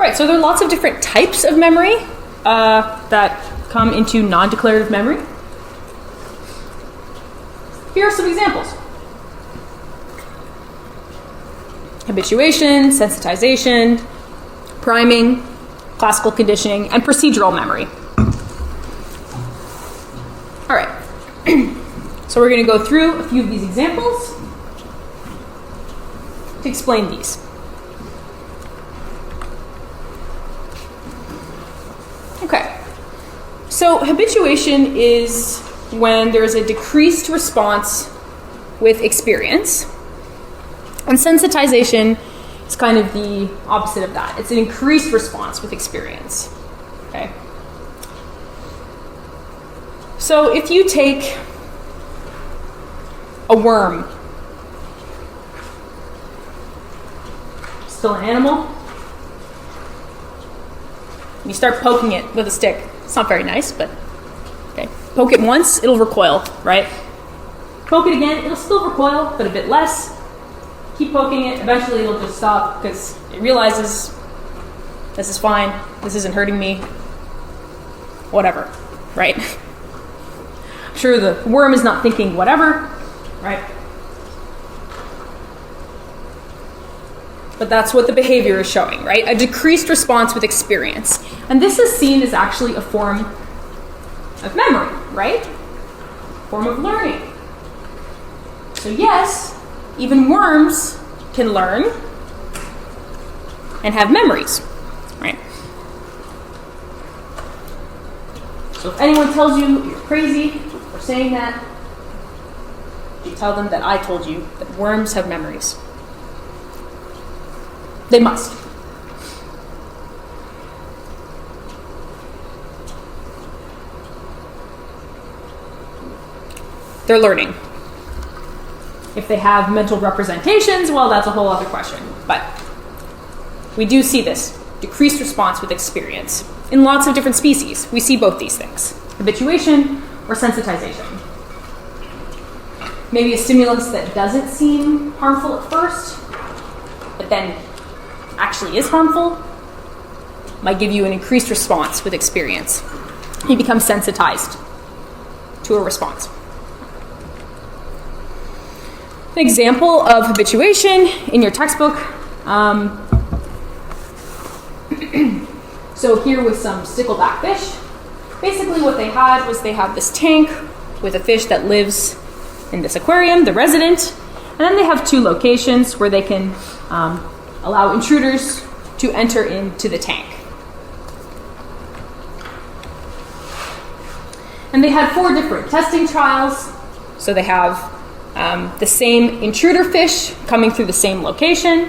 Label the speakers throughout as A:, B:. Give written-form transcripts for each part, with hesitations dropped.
A: Right, so there are lots of different types of memory that come into non-declarative memory. Here are some examples. Habituation, sensitization, priming, classical conditioning, and procedural memory. All right, so we're going to go through a few of these examples to explain these. Okay, so habituation is when there's a decreased response with experience, and sensitization is kind of the opposite of that. It's an increased response with experience. Okay. So if you take a worm, still an animal, and you start poking it with a stick. It's not very nice, but okay. Poke it once, it'll recoil, right? Poke it again, it'll still recoil, but a bit less. Keep poking it, eventually it'll just stop because it realizes this is fine, this isn't hurting me, whatever, right? I'm sure the worm is not thinking whatever, right? But that's what the behavior is showing, right? A decreased response with experience. And this is seen as actually a form of memory, right? Form of learning. So yes, even worms can learn and have memories, right? So if anyone tells you you're crazy for saying that, you tell them that I told you that worms have memories. They must. They're learning. If they have mental representations, well, that's a whole other question. But we do see this decreased response with experience. In lots of different species, we see both these things, habituation or sensitization. Maybe a stimulus that doesn't seem harmful at first, but then actually is harmful, might give you an increased response with experience. You become sensitized to a response. An example of habituation in your textbook. So here with some stickleback fish, basically what they had was they had this tank with a fish that lives in this aquarium, the resident, and then they have two locations where they can allow intruders to enter into the tank. And they had 4 different testing trials. So they have the same intruder fish coming through the same location,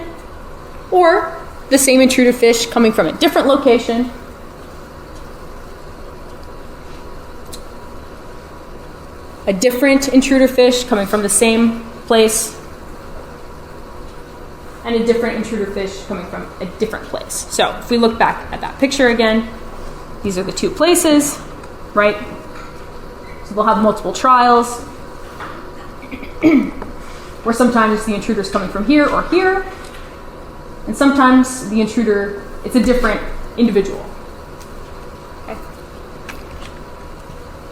A: or the same intruder fish coming from a different location, a different intruder fish coming from the same place, and a different intruder fish coming from a different place. So if we look back at that picture again, these are the 2 places, right? So they'll have multiple trials, where sometimes the intruder is coming from here or here, and sometimes the intruder, it's a different individual. Okay.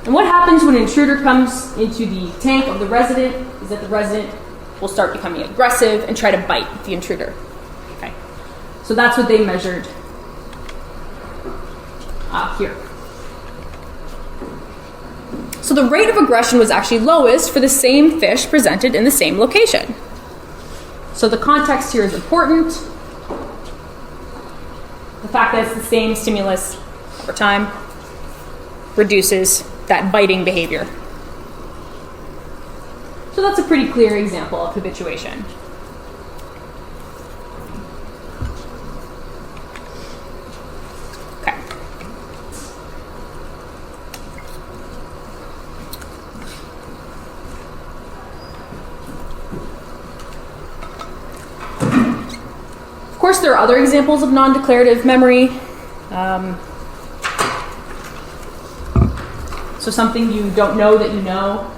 A: And what happens when an intruder comes into the tank of the resident is that the resident will start becoming aggressive and try to bite the intruder. Okay. So that's what they measured here. So the rate of aggression was actually lowest for the same fish presented in the same location. So the context here is important. The fact that it's the same stimulus over time reduces that biting behavior. So that's a pretty clear example of habituation. Okay. Of course, there are other examples of non-declarative memory. So something you don't know that you know.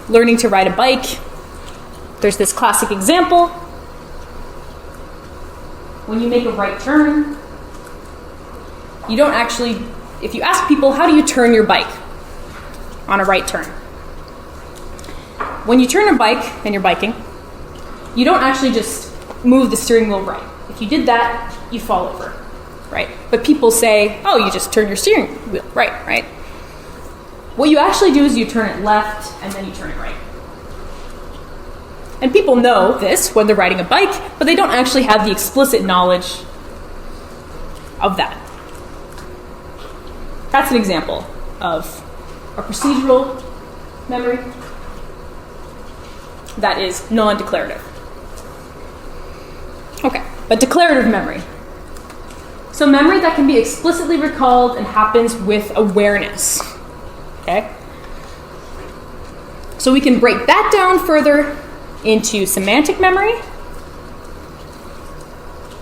A: Learning to ride a bike, There's this classic example. When you make a right turn, you don't actually, if you ask people, how do you turn your bike on a right turn? When you turn a bike and you're biking, you don't actually just move the steering wheel right. If you did that, you fall over, right? But people say, oh, you just turn your steering wheel right? What you actually do is you turn it left and then you turn it right. And people know this when they're riding a bike, but they don't actually have the explicit knowledge of that. That's an example of a procedural memory that is non-declarative. Okay, but declarative memory. So memory that can be explicitly recalled and happens with awareness. Okay? So we can break that down further into semantic memory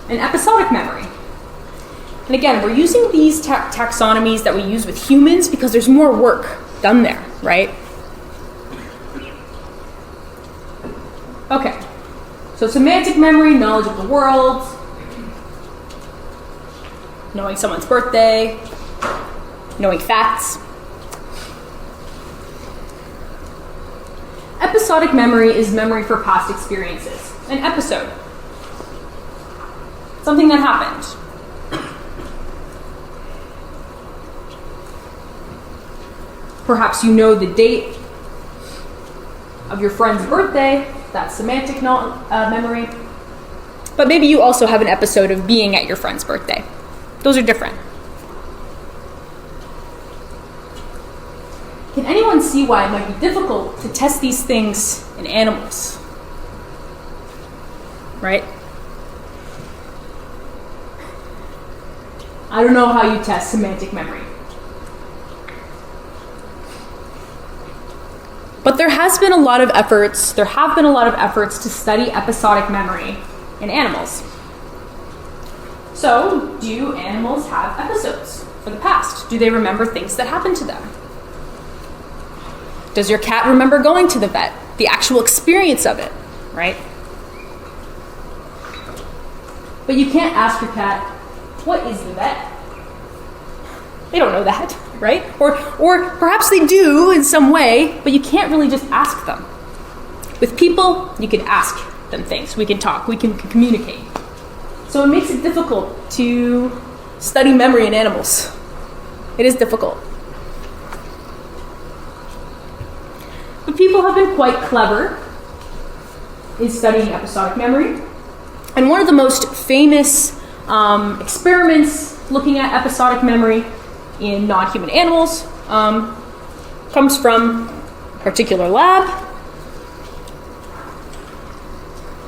A: and episodic memory. And again, we're using these taxonomies that we use with humans because there's more work done there, right? Okay, so semantic memory, knowledge of the world, knowing someone's birthday, knowing facts. Episodic memory is memory for past experiences. An episode. Something that happened. Perhaps you know the date of your friend's birthday. That's semantic memory. But maybe you also have an episode of being at your friend's birthday. Those are different. Can anyone see why it might be difficult to test these things in animals? Right? I don't know how you test semantic memory. But there have been a lot of efforts to study episodic memory in animals. So, do animals have episodes for the past? Do they remember things that happened to them? Does your cat remember going to the vet? The actual experience of it, right? But you can't ask your cat, what is the vet? They don't know that, right? Or perhaps they do in some way, but you can't really just ask them. With people, you can ask them things. We can talk, we can communicate. So it makes it difficult to study memory in animals. It is difficult. But people have been quite clever in studying episodic memory. And one of the most famous experiments looking at episodic memory in non-human animals comes from a particular lab.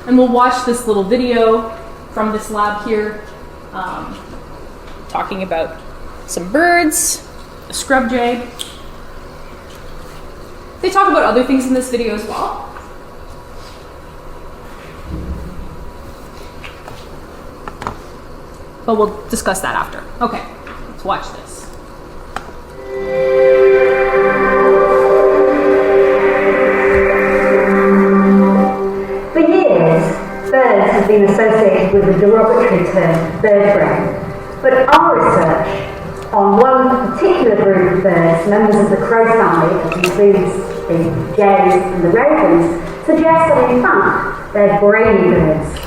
A: And we'll watch this little video from this lab here talking about some birds, a scrub jay. They talk about other things in this video as well. But we'll discuss that after. Okay, let's watch this.
B: For years, birds have been associated with the derogatory term bird brain, but our research on one particular group of birds, members of the crow family, that includes the jays and the ravens, suggests that in fact they're brainy birds.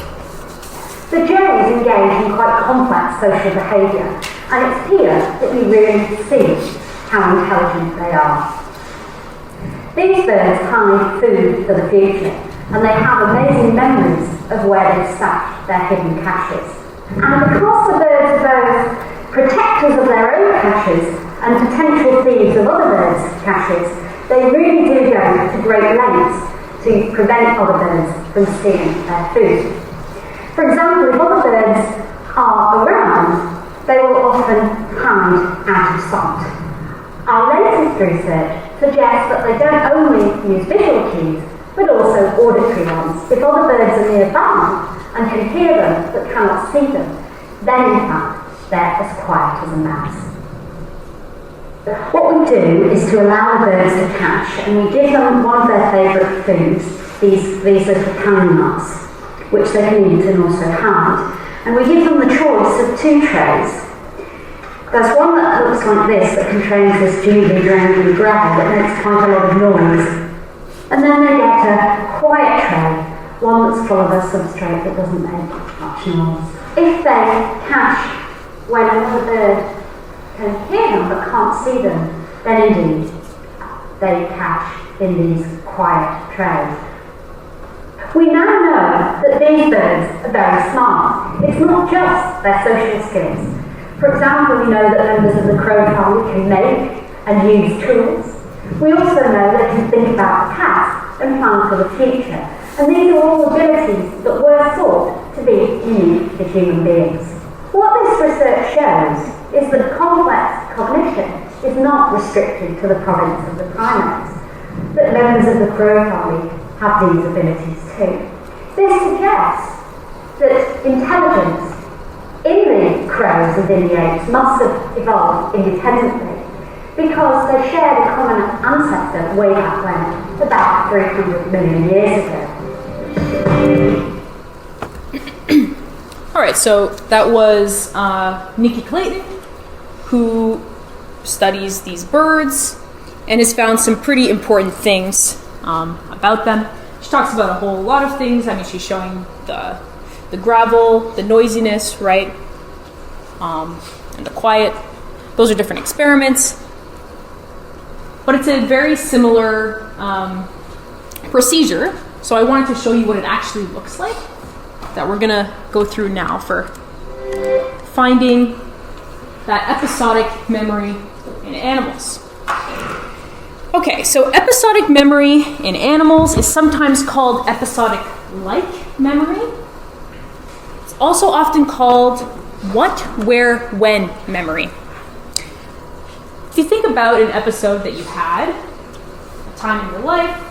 B: The jays engage in quite complex social behaviour, and it's here that we really see how intelligent they are. These birds hide food for the future, and they have amazing memories of where they've stashed their hidden caches. And because the birds are both protectors of their own caches and potential thieves of other birds' caches, they really do go to great lengths to prevent other birds from stealing their food. For example, if other birds are around, they will often hide out of sight. Our latest research suggests that they don't only use visual cues, but also auditory ones. If other birds are nearby and can hear them but cannot see them, then in fact they're as quiet as a mouse. What we do is to allow the birds to catch, and we give them one of their favourite foods, these little canines, which they can eat and also hide. And we give them the choice of two trays. There's one that looks like this that contains this jungly drowning gravel that makes quite a lot of noise. And then they get a quiet tray, one that's full of a substrate that doesn't make much noise. If they catch when another bird can hear them but can't see them, then indeed they catch in these quiet trays. We now know that these birds are very smart. It's not just their social skills. For example, we know that members of the crow family can make and use tools. We also know they can think about the past and plan for the future. And these are all abilities that were thought to be unique to human beings. What this research shows is that complex cognition is not restricted to the province of the primates, that members of the crow family have these abilities too. This suggests that intelligence in the crows and in the apes must have evolved independently because they shared a common ancestor way back when, about 300 million years ago.
A: All right, so that was Nikki Clayton, who studies these birds and has found some pretty important things about them. She talks about a whole lot of things. I mean, she's showing the gravel, the noisiness, right, and the quiet. Those are different experiments. But it's a very similar procedure. So I wanted to show you what it actually looks like that we're going to go through now for finding that episodic memory in animals. Okay, so episodic memory in animals is sometimes called episodic-like memory. It's also often called what, where, when memory. If you think about an episode that you had, a time in your life,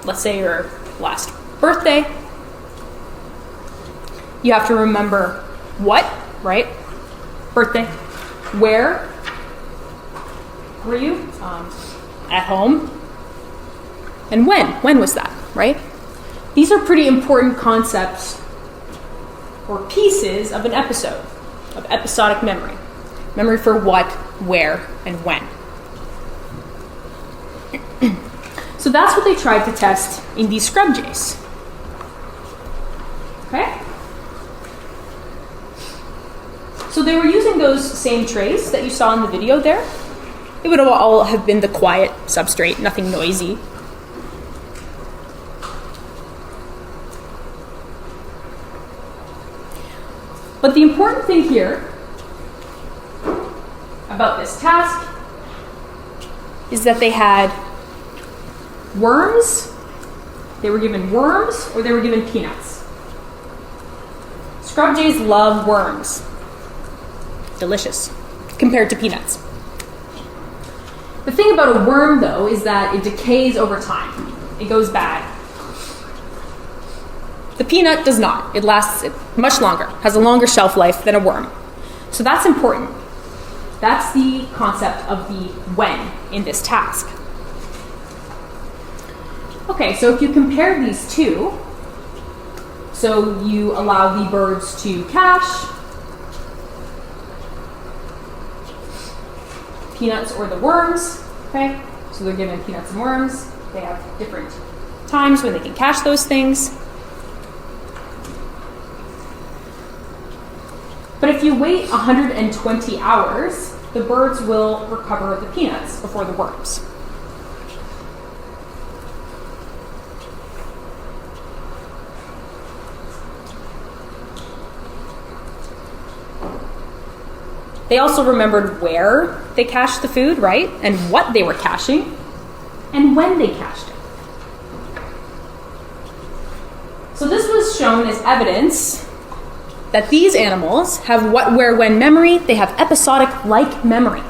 A: let's say your last birthday, you have to remember what, right? Birthday. Where were you? At home. And when? When was that, right? These are pretty important concepts or pieces of an episode, of episodic memory. Memory for what, where, and when. So that's what they tried to test in these scrub jays. Okay? So they were using those same trays that you saw in the video there. It would all have been the quiet substrate, nothing noisy. But the important thing here about this task is that they had worms, they were given worms, or they were given peanuts. Scrub jays love worms. Delicious, compared to peanuts. The thing about a worm, though, is that it decays over time. It goes bad. The peanut does not. It lasts much longer, has a longer shelf life than a worm. So that's important. That's the concept of the when in this task. Okay, so if you compare these two, so you allow the birds to cache peanuts or the worms, okay? So they're given peanuts and worms. They have different times when they can cache those things. But if you wait 120 hours, the birds will recover the peanuts before the worms. They also remembered where they cached the food, right? And what they were caching, and when they cached it. So this was shown as evidence that these animals have what, where, when memory. They have episodic-like memory.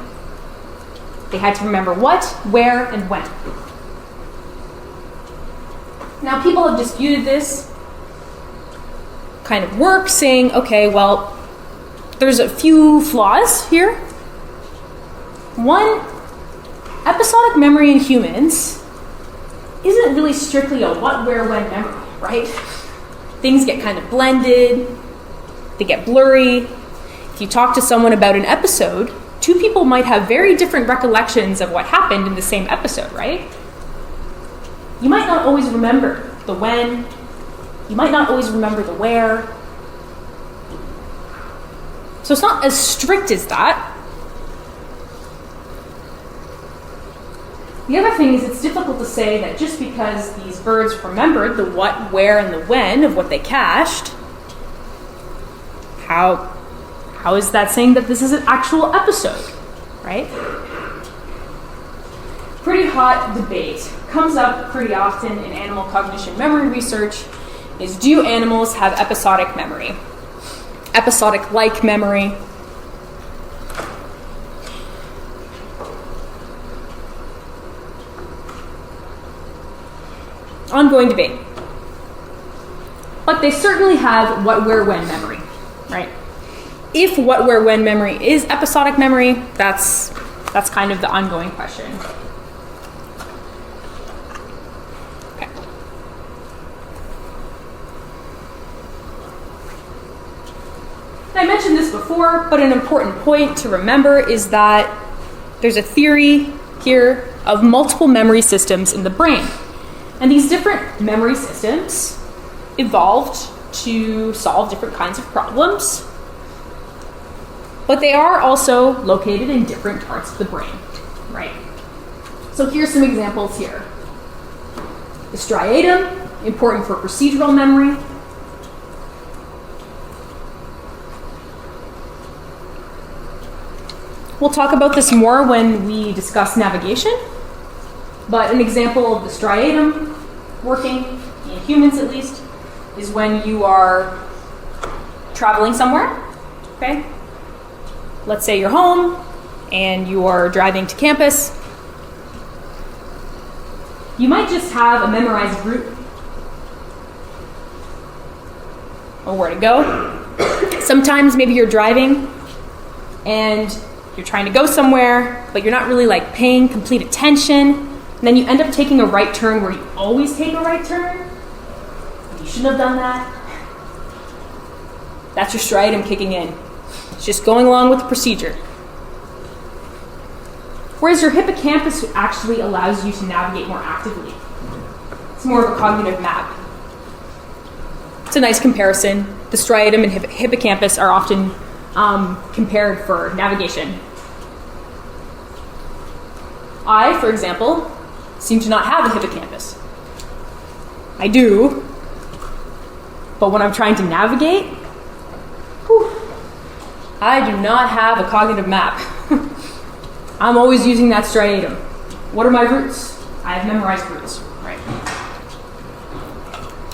A: They had to remember what, where, and when. Now, people have disputed this kind of work, saying, okay, well, there's a few flaws here. One, episodic memory in humans isn't really strictly a what, where, when memory, right? Things get kind of blended, they get blurry. If you talk to someone about an episode, two people might have very different recollections of what happened in the same episode, right? You might not always remember the when, you might not always remember the where. So it's not as strict as that. The other thing is it's difficult to say that just because these birds remembered the what, where, and the when of what they cached, how is that saying that this is an actual episode, right? Pretty hot debate, comes up pretty often in animal cognition memory research, is do animals have episodic memory? Episodic-like memory. Ongoing debate. But they certainly have what, where, when memory, right? If what, where, when memory is episodic memory, that's kind of the ongoing question. Okay. I mentioned this before, but an important point to remember is that there's a theory here of multiple memory systems in the brain. And these different memory systems evolved to solve different kinds of problems, but they are also located in different parts of the brain, right? So here's some examples here. The striatum, important for procedural memory. We'll talk about this more when we discuss navigation. But an example of the striatum working, in humans at least, is when you are traveling somewhere, okay? Let's say you're home and you are driving to campus. You might just have a memorized route or where to go. Sometimes maybe you're driving and you're trying to go somewhere, but you're not really paying complete attention. And then you end up taking a right turn where you always take a right turn. You shouldn't have done that. That's your striatum kicking in. It's just going along with the procedure. Whereas your hippocampus actually allows you to navigate more actively. It's more of a cognitive map. It's a nice comparison. The striatum and hippocampus are often compared for navigation. I, for example, seem to not have a hippocampus. I do, but when I'm trying to navigate, I do not have a cognitive map. I'm always using that striatum. What are my routes? I have memorized routes, right?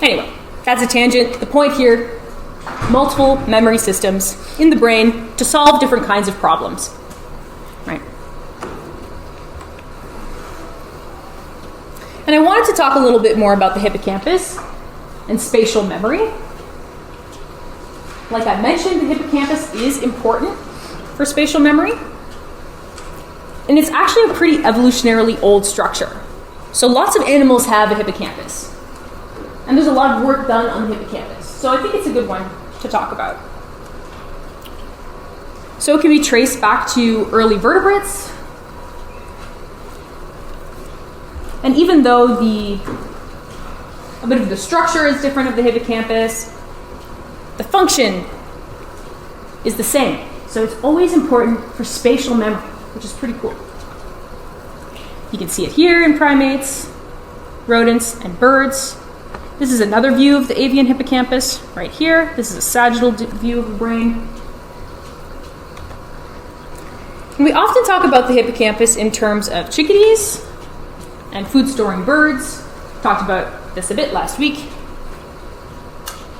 A: Anyway, that's a tangent. The point here, multiple memory systems in the brain to solve different kinds of problems, right? And I wanted to talk a little bit more about the hippocampus and spatial memory. Like I mentioned, the hippocampus is important for spatial memory. And it's actually a pretty evolutionarily old structure. So lots of animals have a hippocampus. And there's a lot of work done on the hippocampus. So I think it's a good one to talk about. So it can be traced back to early vertebrates. And even though a bit of the structure is different of the hippocampus, the function is the same. So it's always important for spatial memory, which is pretty cool. You can see it here in primates, rodents, and birds. This is another view of the avian hippocampus right here. This is a sagittal view of the brain. And we often talk about the hippocampus in terms of chickadees and food-storing birds. Talked about this a bit last week.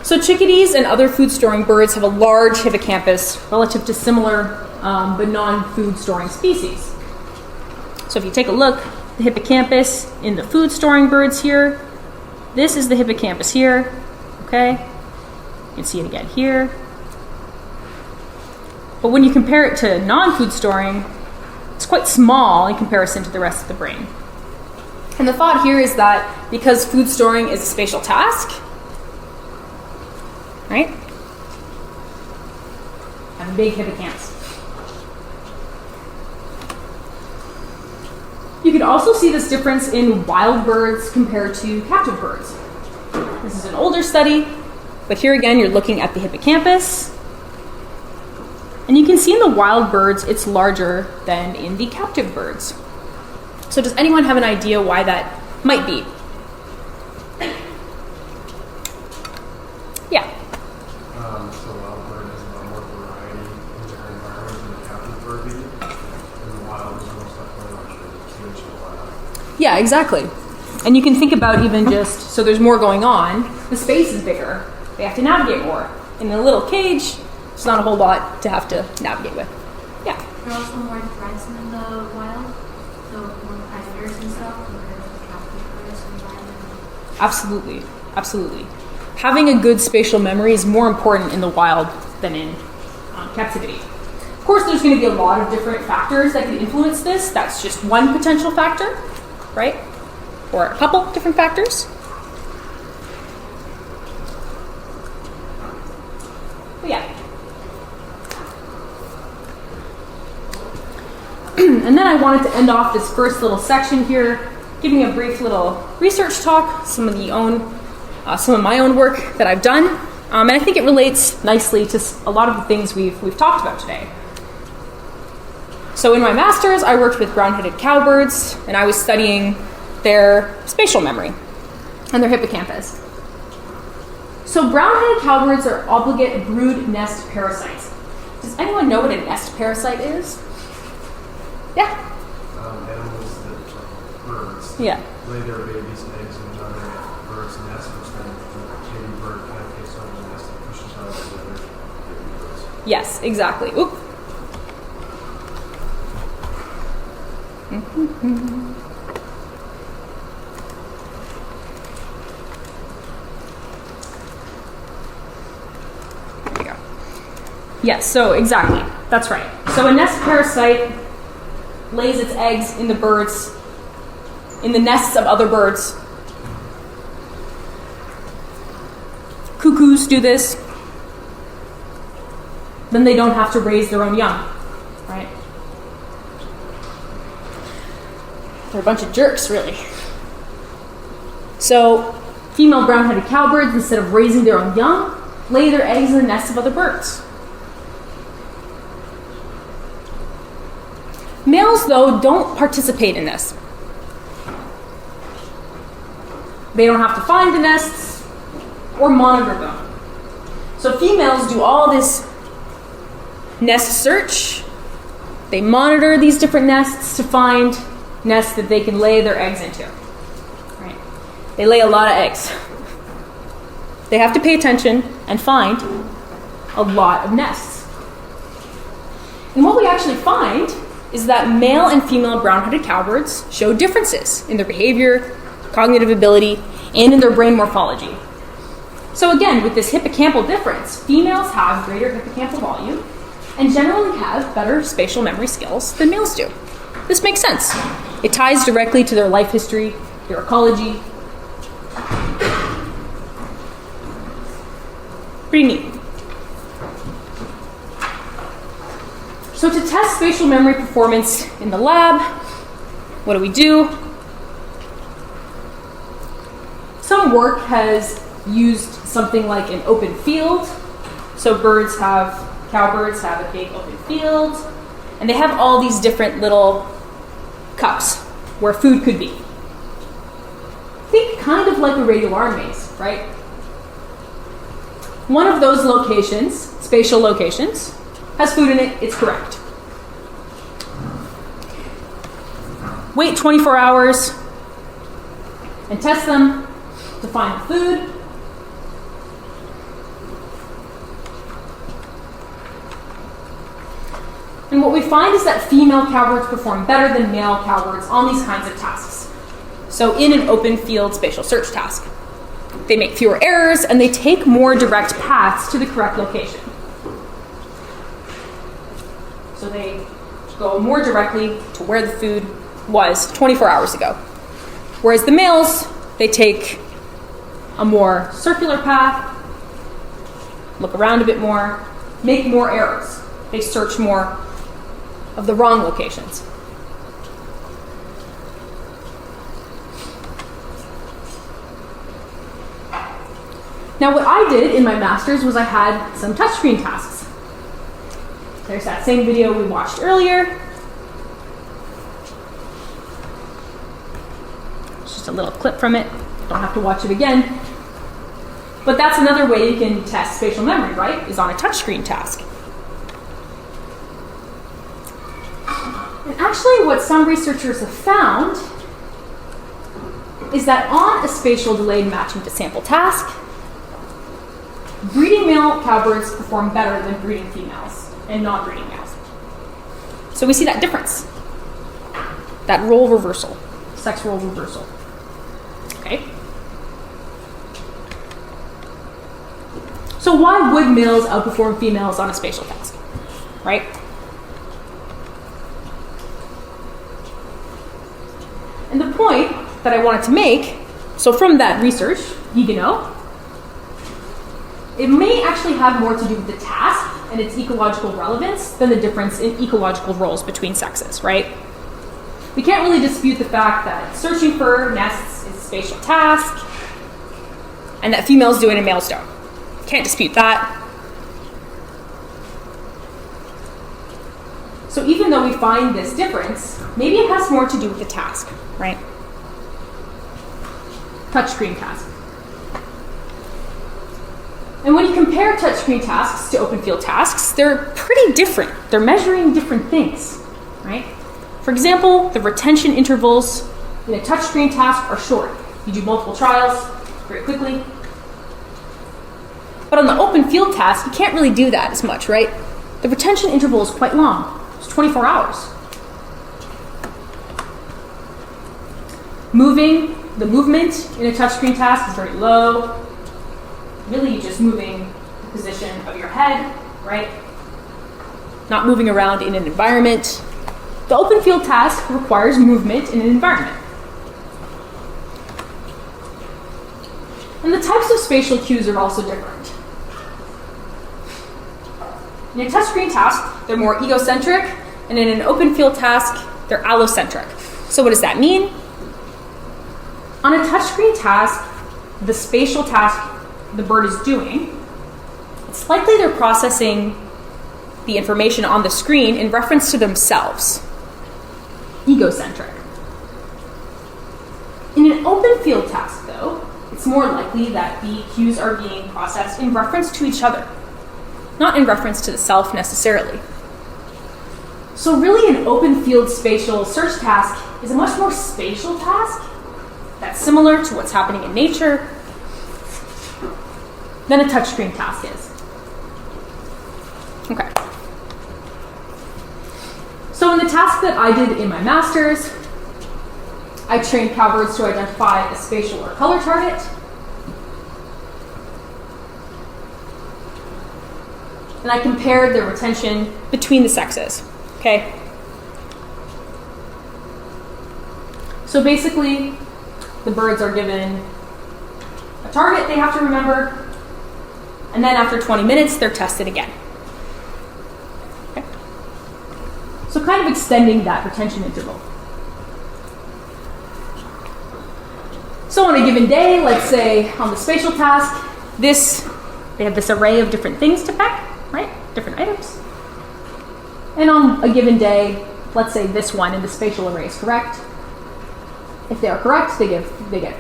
A: So chickadees and other food-storing birds have a large hippocampus relative to similar but non-food-storing species. So if you take a look, the hippocampus in the food-storing birds here, this is the hippocampus here, okay? You can see it again here. But when you compare it to non-food storing, it's quite small in comparison to the rest of the brain. And the thought here is that because food storing is a spatial task, right? Have a big hippocampus. You can also see this difference in wild birds compared to captive birds. This is an older study, but here again you're looking at the hippocampus. And you can see in the wild birds it's larger than in the captive birds. So does anyone have an idea why that might be? Yeah.
C: So a wild bird has a lot more variety in their environment than a captive bird do. And the wild is almost like very much a cage in the wild.
A: Yeah, exactly. And you can think about even just, so there's more going on, the space is bigger. They have to navigate more. In a little cage, it's not a whole lot to have to navigate with. Yeah.
D: There are also more threats in the wild, so more predators and stuff compared to the captive birds and wild.
A: Absolutely, absolutely. Having a good spatial memory is more important in the wild than in captivity. Of course, there's going to be a lot of different factors that can influence this. That's just one potential factor, right? Or a couple different factors. But yeah. And then I wanted to end off this first little section here, giving a brief little research talk, some of my own work that I've done, and I think it relates nicely to a lot of the things we've talked about today. So in my master's, I worked with brown-headed cowbirds, and I was studying their spatial memory and their hippocampus. So brown-headed cowbirds are obligate brood nest parasites. Does anyone know what a nest parasite is? Yeah.
C: Animals that, birds,
A: Yeah.
C: lay their babies and eggs in another bird's nest, which then the baby bird kind of takes over the nest and pushes out the other baby birds.
A: Yes, exactly. Oop. There you go. Yes, so exactly. That's right. So a nest parasite lays its eggs in the nests of other birds. Cuckoos do this. Then they don't have to raise their own young, right? They're a bunch of jerks, really. So female brown-headed cowbirds, instead of raising their own young, lay their eggs in the nests of other birds. Males, though, don't participate in this. They don't have to find the nests or monitor them. So females do all this nest search. They monitor these different nests to find nests that they can lay their eggs into. Right? They lay a lot of eggs. They have to pay attention and find a lot of nests. And what we actually find is that male and female brown-headed cowbirds show differences in their behavior, cognitive ability, and in their brain morphology. So again, with this hippocampal difference, females have greater hippocampal volume and generally have better spatial memory skills than males do. This makes sense. It ties directly to their life history, their ecology. Pretty neat. So to test spatial memory performance in the lab, what do? Some work has used something like an open field. So cowbirds have a big open field, and they have all these different little cups where food could be. Think kind of like a radioalarm maze, right? One of those locations, spatial locations, has food in it, it's correct. Wait 24 hours and test them to find the food. And what we find is that female cowbirds perform better than male cowbirds on these kinds of tasks. So in an open field spatial search task, they make fewer errors and they take more direct paths to the correct location. So they go more directly to where the food was 24 hours ago. Whereas the males, they take a more circular path, look around a bit more, make more errors. They search more of the wrong locations. Now what I did in my master's was I had some touchscreen tasks. There's that same video we watched earlier. It's just a little clip from it. Don't have to watch it again. But that's another way you can test spatial memory, right? Is on a touchscreen task. And actually what some researchers have found is that on a spatial delayed matching to sample task, breeding male cowbirds perform better than breeding females and non-breeding males. So we see that difference, that role reversal, sex role reversal. Okay. So why would males outperform females on a spatial task, right? And the point that I wanted to make, so from that research, it may actually have more to do with the task and its ecological relevance than the difference in ecological roles between sexes, right? We can't really dispute the fact that searching for nests is a spatial task and that females do it and males don't. Can't dispute that. So even though we find this difference, maybe it has more to do with the task, right? Touchscreen task. And when you compare touchscreen tasks to open field tasks, they're pretty different. They're measuring different things, right? For example, the retention intervals in a touchscreen task are short. You do multiple trials very quickly. But on the open field task, you can't really do that as much, right? The retention interval is quite long. It's 24 hours. The movement in a touchscreen task is very low. Really just moving the position of your head, right? Not moving around in an environment. The open field task requires movement in an environment. And the types of spatial cues are also different. In a touchscreen task, they're more egocentric, and in an open field task, they're allocentric. So what does that mean? On a touchscreen task, the spatial task the bird is doing, it's likely they're processing the information on the screen in reference to themselves. Egocentric. In an open field task, though, it's more likely that the cues are being processed in reference to each other, not in reference to the self necessarily. So really an open field spatial search task is a much more spatial task that's similar to what's happening in nature than a touchscreen task is. Okay. So in the task that I did in my master's, I trained cowbirds to identify a spatial or color target. And I compared their retention between the sexes. Okay? So basically, the birds are given a target they have to remember, and then after 20 minutes, they're tested again. Okay? So kind of extending that retention interval. So on a given day, let's say on the spatial task, they have this array of different things to peck, right? Different items. And on a given day, let's say this one in the spatial array is correct. If they are correct, they get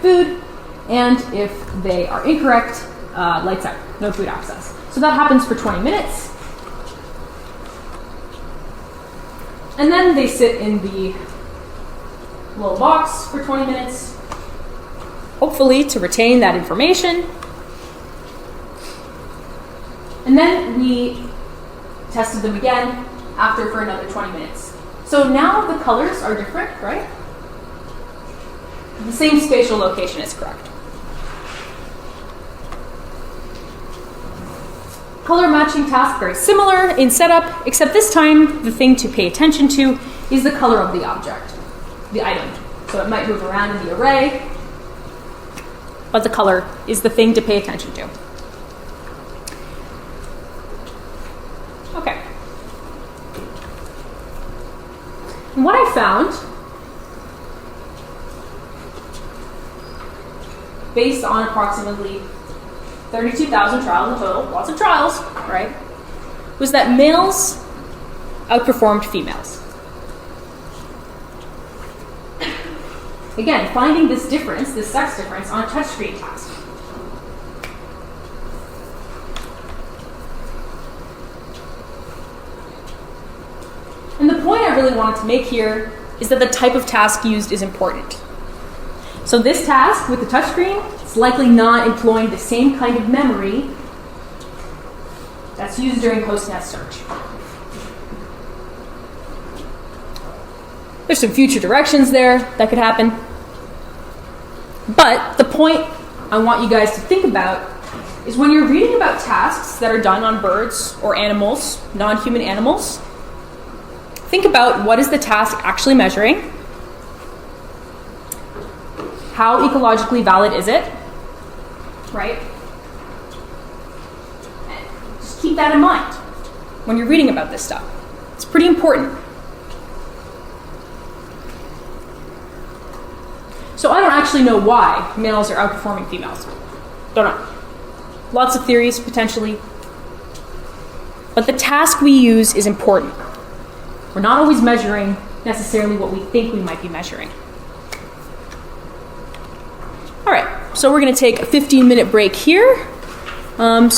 A: food. And if they are incorrect, lights out, no food access. So that happens for 20 minutes. And then they sit in the little box for 20 minutes, hopefully to retain that information. And then we tested them again after for another 20 minutes. So now the colors are different, right? The same spatial location is correct. Color matching task, very similar in setup, except this time the thing to pay attention to is the color of the object, the item. So it might move around in the array, but the color is the thing to pay attention to. Okay. And what I found, based on approximately 32,000 trials in total, lots of trials, right, was that males outperformed females. Again, finding this difference, this sex difference, on a touchscreen task. And the point I really wanted to make here is that the type of task used is important. So this task with the touchscreen, it's likely not employing the same kind of memory that's used during post-nest search. There's some future directions there that could happen. But the point I want you guys to think about is when you're reading about tasks that are done on birds or animals, non-human animals, think about what is the task actually measuring? How ecologically valid is it? Right? And just keep that in mind when you're reading about this stuff. It's pretty important. So I don't actually know why males are outperforming females. Don't know. Lots of theories, potentially. But the task we use is important. We're not always measuring necessarily what we think we might be measuring. All right, so we're going to take a 15-minute break here. We'll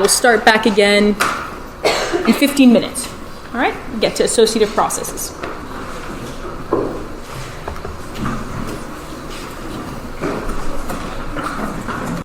A: start back again in 15 minutes. All right, get to associative processes.